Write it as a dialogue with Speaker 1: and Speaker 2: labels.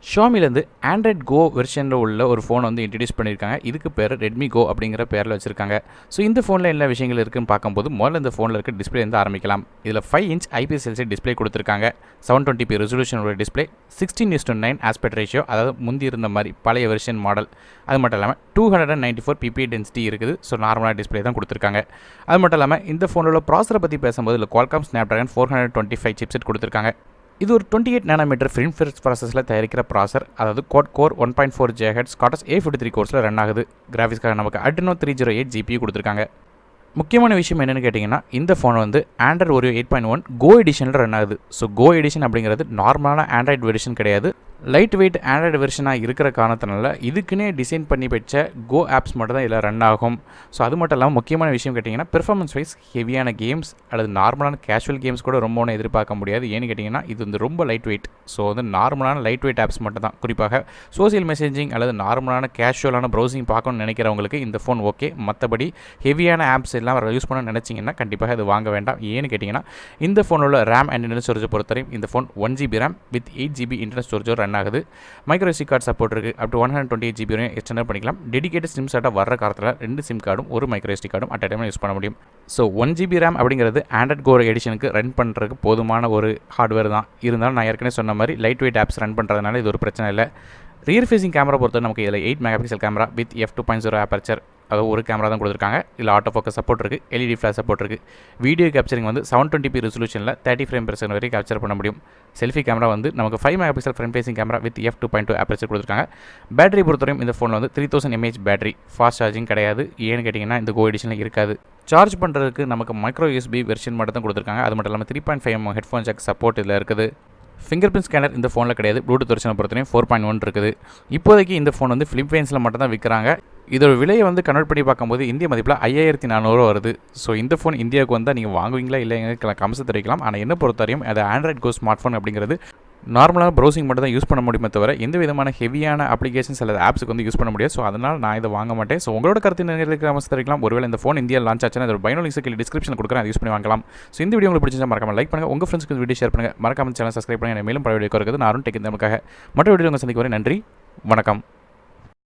Speaker 1: ஷாமிலேருந்து Android கோ வெர்ஷனில் உள்ள ஒரு phone வந்து இன்ட்ரடியூஸ் பண்ணியிருக்காங்க. இதுக்கு பேர் ரெட்மி கோ அப்படிங்கிற பேரில் வச்சிருக்காங்க. ஸோ இந்த ஃபோனில் என்ன விஷயங்கள் இருக்குன்னு பார்க்கும்போது முதல்ல இந்த ஃபோனில் இருக்க டிஸ்பிளே வந்து ஆரம்பிக்கலாம். இதில் 5 இன்ச் IPS LCD டிஸ்பிளே கொடுத்துருக்காங்க. 720p ரெசல்யூஷனோட டிஸ்பிளே, 16:9 ஆஸ்பெக்ட் ரேஷியோ, அதாவது முந்தி இருந்த மாதிரி பழைய வெர்ஷன் மாடல். அது மட்டும் இல்லாமல் 294 ppi டென்சிட்டி இருக்குது. ஸோ நார்மலான டிஸ்பிளே தான் கொடுத்துருக்காங்க. அது மட்டும் இல்லாமல் இந்த ஃபோனோட ப்ராசரை பற்றி பேசும்போது இதில் Qualcomm Snapdragon 425 சிப்செட் கொடுத்துருக்காங்க. இது ஒரு 28 நானோமீட்டர் ஃபிலிம் ஃபெர்ஸ் ப்ராசஸில் தயாரிக்கிற ப்ராசர், அதாவது குவாட் கோர் 1.4 GHz காட்டஸ் A53 கோர்ஸில் ரன் ஆகுது. கிராஃபிக்ஸ்க்காக நமக்கு Adreno 308 GPU கொடுத்துருக்காங்க. முக்கியமான விஷயம் என்னென்னு கேட்டிங்கன்னா, இந்த ஃபோன் வந்து ஆண்ட்ராய்டு ஒரு 8.1 கோ எடிஷனில் ரன் ஆகுது. ஸோ கோ எடிஷன் அப்படிங்கிறது நார்மலான ஆண்ட்ராய்டு வெர்ஷன் கிடையாது. லைட் வெயிட் ஆண்ட்ராய்டு வெர்ஷனாக இருக்கிற காரணத்தினால இதுக்குன்னே டிசைன் பண்ணி வச்ச கோ ஆப்ஸ் மட்டும் தான் இதில் ரன் ஆகும். ஸோ அது மட்டும் இல்லாமல் முக்கியமான விஷயம் கேட்டிங்கன்னா, பெர்ஃபார்மன்ஸ் வைஸ் ஹெவியான கேம்ஸ் அல்லது நார்மலான கேஷுவல் கேம்ஸ் கூட ரொம்ப ஒன்றும் எதிர்பார்க்க முடியாது. ஏன்னு கேட்டிங்கன்னா, இது வந்து ரொம்ப லைட் வெயிட். ஸோ வந்து நார்மலான லைட் வெயிட் ஆப்ஸ் மட்டும் தான், குறிப்பாக சோசியல் மெசேஜிங் அல்லது நார்மலான கேஷுவலான ப்ரௌசிங் பார்க்கணும்னு நினைக்கிறவங்களுக்கு இந்த ஃபோன் ஓகே. மற்றபடி ஹெவியான ஆப்ஸ் எல்லாம் யூஸ் பண்ண நினச்சிங்கன்னா கண்டிப்பாக இது வாங்க வேண்டாம். ஏன்னு கேட்டிங்கன்னா, இந்த ஃபோனோட ரேம் அண்ட் இன்டர்னல் ஸ்டோரேஜ் பொறுத்தவரையும் இந்த phone 1GB RAM with 8GB internal storage run ஆகுது. மைக்ரோ SD கார்டு சப்போர்ட் இருக்குது. அப் டு 128GB வரையும் எக்ஸ்டெண்ட் பண்ணிக்கலாம். டெடிகேட்டட் சிம் சார்ட்டாக வர காலத்தில் 2 சிம் கார்டும் ஒரு மைக்ரோ SD கார்டும் அட் டைம் யூஸ் பண்ண முடியும். ஸோ 1GB ரேம் அப்படிங்கிறது ஆண்ட்ராய்ட் கோ எடிஷனுக்கு ரன் பண்ணுறதுக்கு போதுமான ஒரு ஹார்ட்வேர் தான். இருந்தாலும் நான் ஏற்கனவே சொன்ன மாதிரி லைட் வெயிட் ஆப்ஸ் ரன் பண்ணுறதுனால இது ஒரு பிரச்சனை இல்லை. ரியர் ஃபேசிங் கேமரா பொறுத்தவரை நமக்கு இதில் 8 megapixel camera with f2.0 aperture, அதாவது ஒரு கேமரா தான் கொடுத்துருக்காங்க. இதில் ஆட்டோ ஃபோக்கஸ் சப்போர்ட் இருக்குது, LED ஃப்ளாஷ் சப்போர்ட் இருக்குது. வீடியோ கேப்சரிங் வந்து 720p ரெசல்யூஷனில் 30 ஃப்ரேம்/செகண்ட் வரை கேப்சர் பண்ண முடியும். செல்ஃபி கேமரா வந்து நமக்கு 5 megapixel front facing camera with f2.2 aperture கொடுத்துருக்காங்க. பேட்டரி பொறுத்தவரையும் இந்த ஃபோனில் வந்து 3000 mAh பேட்டரி, ஃபாஸ்ட் சார்ஜிங் கிடையாது. ஏன்னு கேட்டிங்கன்னா இந்த கோ எடிஷனில் இருக்காது. சார்ஜ் பண்ணுறதுக்கு நமக்கு மைக்ரோ USB வெர்ஷன் மட்டும் தான் கொடுத்துருக்காங்க. அது மட்டும் இல்லாமல் 3.5mm ஹெட்ஃபோன் ஜாக் சப்போர்ட் இதில் இருக்குது. ஃபிங்கர் பிரிண்ட் ஸ்கேனர் இந்த ஃபோனில் கிடையாது. ப்ளூடூத் வெர்ஷனை பொறுத்தவரையும் 4.1 இருக்குது. இப்போதைக்கு இந்த ஃபோன் வந்து பிலிப்பைன்ஸில் மட்டும் தான் விற்கிறாங்க. இதோட விலையை வந்து கன்வெர்ட் பண்ணி பார்க்கும்போது இந்திய மதிப்பில் 5400 வருது. ஸோ இந்த ஃபோன் இந்தியாவுக்கு வந்தால் நீங்கள் வாங்குவீங்களா இல்லைங்க கமெண்ட்ஸ் தெரிவிக்கலாம். ஆனால் என்ன பொறுத்தவரையும் அது ஆண்ட்ராய்ட் கோ ஸ்மார்ட் ஃபோன் அப்படிங்கிறது நார்மலாக ப்ரௌசிங் மட்டும் தான் யூஸ் பண்ண முடியுமே தவிர எந்த விதமான ஹெவியான அப்ளிகேஷன்ஸ் அல்லது ஆப்ஸுக்கு வந்து யூஸ் பண்ண முடியாது. ஸோ அதனால் நான் இதை வாங்க மாட்டேன். ஸோ உங்களோட கருத்து நேர்களுக்கு கமெண்ட்ஸ் தெரிவிக்கலாம். ஒருவேளை இந்த ஃபோன் இந்தியா லான்ச் ஆச்சுன்னா இதோட பைனோ லிங்க்ஸ் டிஸ்கிரிப்ஷன் கொடுக்குறேன், அதை யூஸ் பண்ணி வாங்கலாம். ஸோ இந்த வீடியோ உங்களுக்கு பிடிச்சா மறக்காம லைக் பண்ணுங்கள், உங்கள் ஃப்ரெண்ட்ஸ்க்கு இந்த வீடியோ ஷேர் பண்ணுங்கள், மறக்காம சேனல் சப்ஸ்கிரைப் பண்ணுங்கள். மேலும் பல வீடியோ இருக்குது. நான் டெக் நமக்காக மற்ற வீடியோ உங்கள் சந்திக்க வரை நன்றி, வணக்கம்.